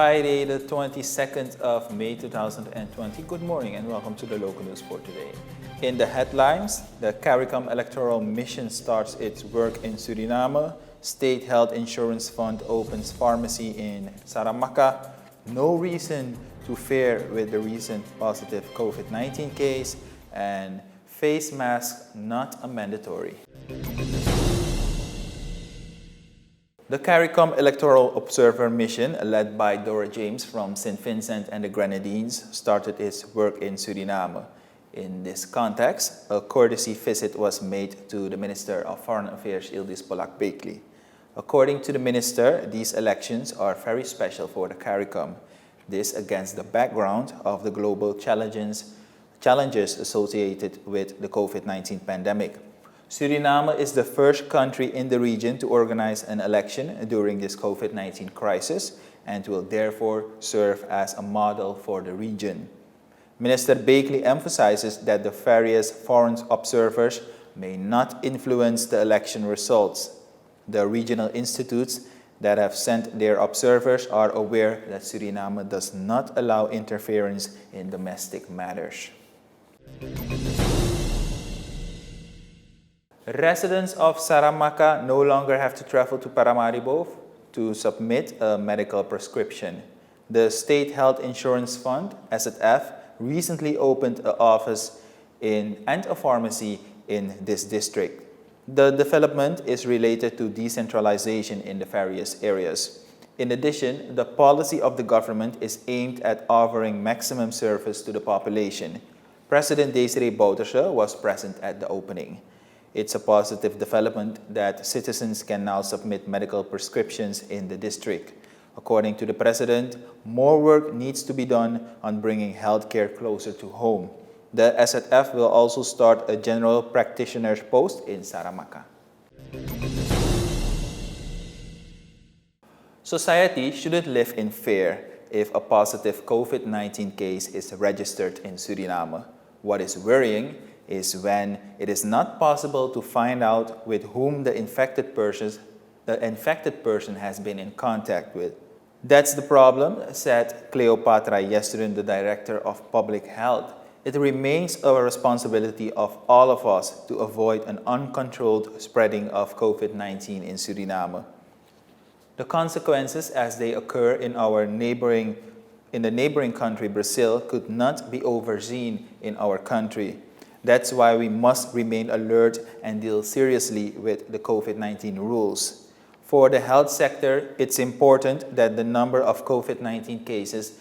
Friday, the 22nd of May 2020. Good morning and welcome to the local news for today. In the headlines, the CARICOM electoral mission starts its work in Suriname. State Health Insurance Fund opens pharmacy in Saramacca. No reason to fear with the recent positive COVID-19 case, and face masks not a mandatory. The CARICOM Electoral Observer Mission, led by Dora James from St. Vincent and the Grenadines, started its work in Suriname. In this context, a courtesy visit was made to the Minister of Foreign Affairs, Ildis Polak-Bakeley. According to the minister, these elections are very special for the CARICOM. This against the background of the global challenges associated with the COVID-19 pandemic. Suriname is the first country in the region to organize an election during this COVID-19 crisis and will therefore serve as a model for the region. Minister Bakeley emphasizes that the various foreign observers may not influence the election results. The regional institutes that have sent their observers are aware that Suriname does not allow interference in domestic matters. Residents of Saramacca no longer have to travel to Paramaribo to submit a medical prescription. The State Health Insurance Fund, SHF, recently opened an office and a pharmacy in this district. The development is related to decentralization in the various areas. In addition, the policy of the government is aimed at offering maximum service to the population. President Desiree Bouterse was present at the opening. It's a positive development that citizens can now submit medical prescriptions in the district. According to the president, more work needs to be done on bringing healthcare closer to home. The SHF will also start a general practitioner's post in Saramacca. Society shouldn't live in fear if a positive COVID-19 case is registered in Suriname. What is worrying is when it is not possible to find out with whom the infected person has been in contact with. That's the problem, said Cleopatra Yesterday, the Director of Public Health. It remains a responsibility of all of us to avoid an uncontrolled spreading of COVID-19 in Suriname. The consequences as they occur in the neighboring country Brazil could not be overseen in our country. That's why we must remain alert and deal seriously with the COVID-19 rules. For the health sector, it's important that the number of COVID-19 cases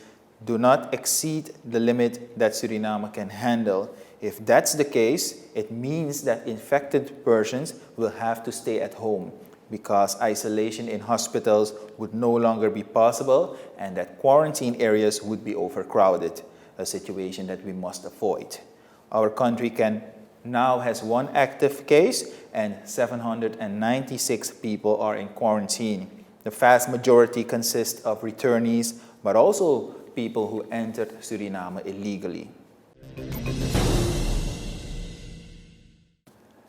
do not exceed the limit that Suriname can handle. If that's the case, it means that infected persons will have to stay at home because isolation in hospitals would no longer be possible and that quarantine areas would be overcrowded, a situation that we must avoid. Our country now has one active case and 796 people are in quarantine. The vast majority consist of returnees, but also people who entered Suriname illegally.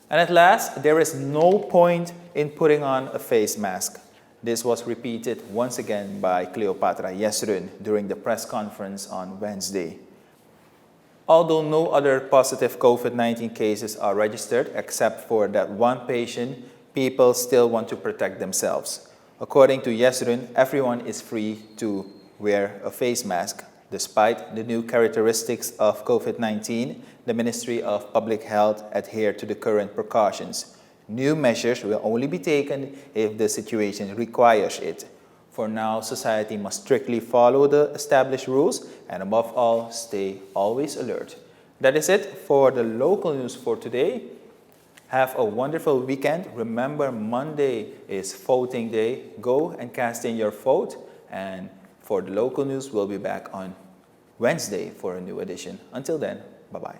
And at last, there is no point in putting on a face mask. This was repeated once again by Cleopatra Yesterday during the press conference on Wednesday. Although no other positive COVID-19 cases are registered except for that one patient, people still want to protect themselves. According to Yesterday, everyone is free to wear a face mask. Despite the new characteristics of COVID-19, the Ministry of Public Health adhere to the current precautions. New measures will only be taken if the situation requires it. For now, society must strictly follow the established rules and above all, stay always alert. That is it for the local news for today. Have a wonderful weekend. Remember, Monday is voting day. Go and cast in your vote. And for the local news, we'll be back on Wednesday for a new edition. Until then, bye-bye.